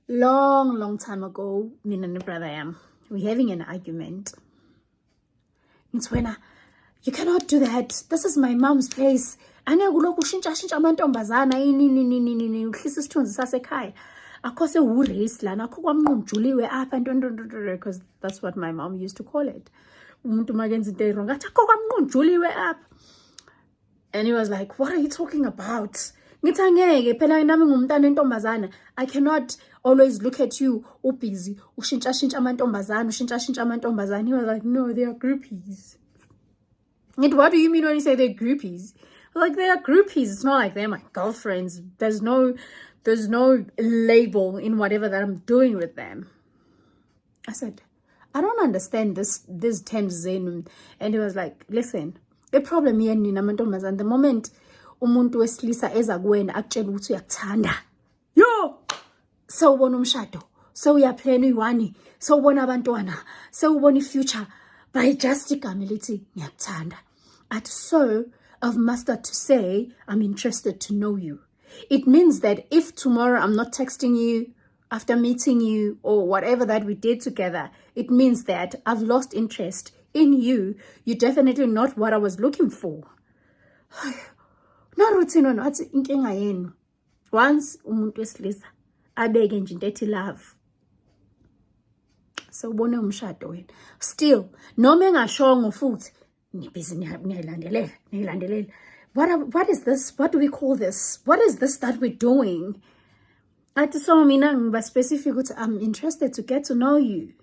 long time ago, me and my brother we're having an argument. It's when you cannot do that. This is my mom's place. Anaguloku shintsha amantombazana ini uhlisa isithunzi sasekhaya. Akho sewurace lana akho kwamnqunjuliwe apha because that's what my mom used to call it. Umuntu makenza into wrong athi akho kwamnqunjuliwe apha. And he was like, what are you talking about? Ngithi angeke phela nami ngumntana entombazana. I cannot always look at you busy ushintsha amantombazana ushintsha amantombazana. He was like, no, they are groupies. And what do you mean when you say they're groupies? Like, they are groupies. It's not like they're my girlfriends. There's no label in whatever that I'm doing with them. I said, I don't understand this term Zen. And he was like, listen, the problem here nina mantombazana, the moment umuntu wesilisa eza kuwena akutshela ukuthi uyakuthanda, yo, sewubona umshado, sewuyaplana uyiwani, sewubona abantwana, sewubona ifuture, by just igama lithi ngiyakuthanda. At so I've mastered to say I'm interested to know you. It means that if tomorrow I'm not texting you after meeting you or whatever that we did together, it means that I've lost interest in you. You're definitely not what I was looking for. No routine on what's inkinga yenu. Once umuntu wesilisa abeke nje into ethi love. So ubone umshado wena. Still noma engashongo futhi nibhizi niyayilandelela. What is this? What do we call this? What is this that we're doing? Athi so mina ngiba specific ukuthi I'm interested to get to know you.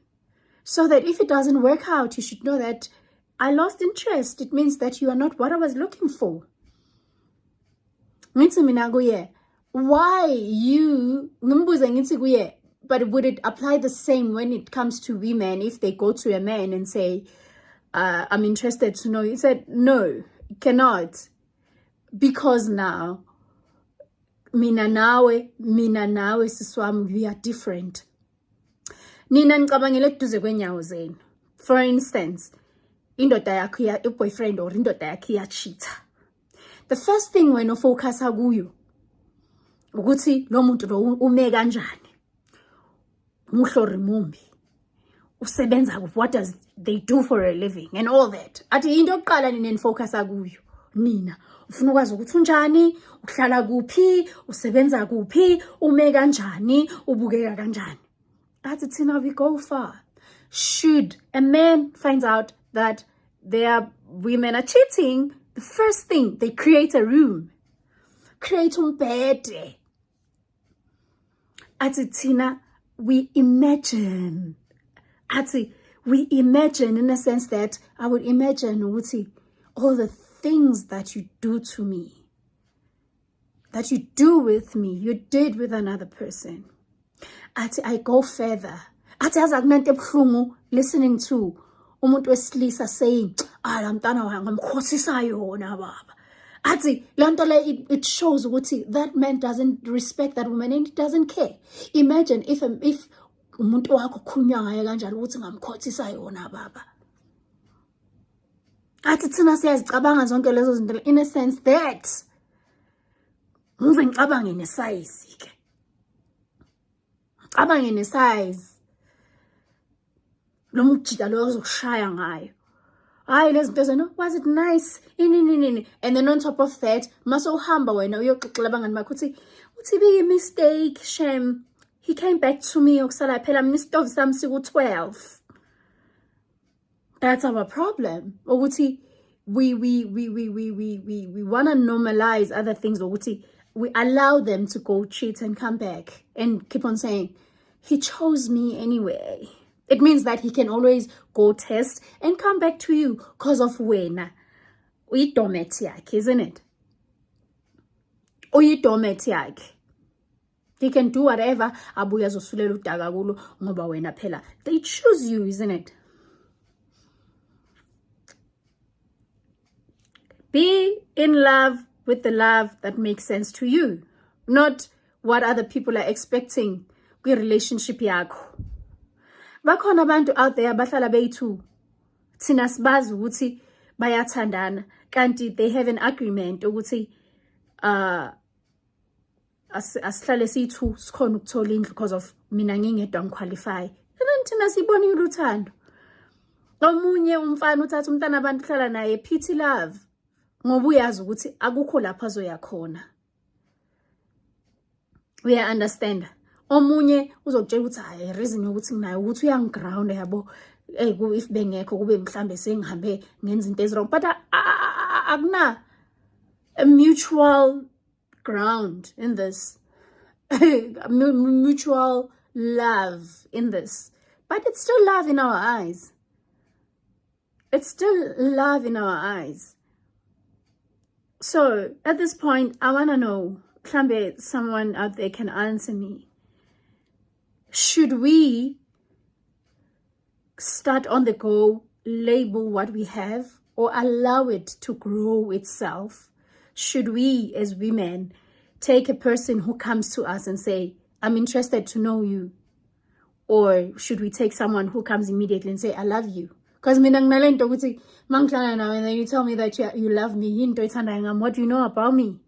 So that if it doesn't work out, you should know that I lost interest. It means that you are not what I was looking for. Ngithi mina kuye, why you ngimbuze ngithi kuye, but would it apply the same when it comes to women if they go to a man and say, I'm interested to know you? He said, no, it cannot. Because now, mina nawe siswami, we are different. Nina ngicabangela eduze kwenyawo zenu. For instance, indoda yakho boyfriend or indoda yakho iyachitha. The first thing when ufocus kuyo ukuthi lo muntu lo ume kanjani. Muhlo remumbi. Usebenza kuphi, what does they do for a living and all that. Athi into yokuqala nina focus kuyo. Nina ufuna ukwazi ukuthi unjani, uhlala kuphi, usebenza kuphi, ume kanjani, ubukeka kanjani. Athi thina we go far. Should a man finds out that their women are cheating, the first thing, they create a room. Create umbhede. Athi thina we imagine. Athi we imagine in a sense that I would imagine ukuthi all the things that you do to me, that you do with me, you did with another person. Athi I go further. Athi azakunento ebuhlungu listening to umuntu wesilisa saying, la mntana wami ngamkhothisa yona baba. Athi lanto le it shows ukuthi that man doesn't respect that woman and he doesn't care. Imagine if umuntu wakho khulunywa ngaye kanjalo ukuthi ngamkhothisa yona baba. Athi thina siyazicabanga zonke lezo zinto in a sense that ngize ngicabange nesize ke. Cabange nesize. Lo mjida lo ozokushaya ngayo. Hayi lezi zinto zena, was it nice? Ini. And then on top of that, maso uhamba wena uyoxoxela abangani bakho uthi be mistake, shame. He came back to me okusala phela mina isitofu sami siku-12. That's our problem. Ukuthi we want to normalize other things. Ukuthi we allow them to go cheat and come back and keep on saying, he chose me anyway. It means that he can always go test and come back to you because of wena. Uyidomet yakhe, isn't it? Uyidomet yakhe. He can do whatever. Abuya zosulela udaka kulo ngoba wena phela. They choose you, isn't it? Be in love with the love that makes sense to you, not what other people are expecting kwi-relationship yakho. Bakhona abantu out there bahlala beyi-2. Thina sibazi ukuthi bayathandana kanti they have an agreement ukuthi asihlale siyi-2 sikhona ukuthola indlu because of mina ngingedwa ngiqualify. And then thina sibonile uthando. Omunye umfana uthatha umntana abantu uhlala naye pity love ngoba uyazi ukuthi akukho lapha azoya khona. Uya understand? Omunye uzokutshela ukuthi hayi reason yokuthi nginayo ukuthi uyangiground yabo if bengekho kube mhlambe sengihambe ngenza into ezirong, but akuna a mutual ground in this. Mutual love in this, but it's still love in our eyes. It's still love in our eyes. So at this point, I want to know, someone out there can answer me. Should we start on the go, label what we have, or allow it to grow itself? Should we, as women, take a person who comes to us and say, I'm interested to know you? Or should we take someone who comes immediately and say, I love you? Because and then you tell me that you love me, what do you know about me?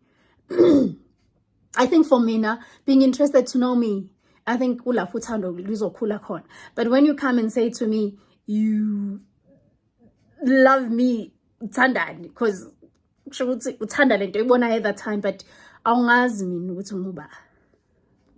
I think for me now, being interested to know me, I think but when you come and say to me, you love me, because uthanda lento ibona at that time, but awungazi mina ukuthi nguba.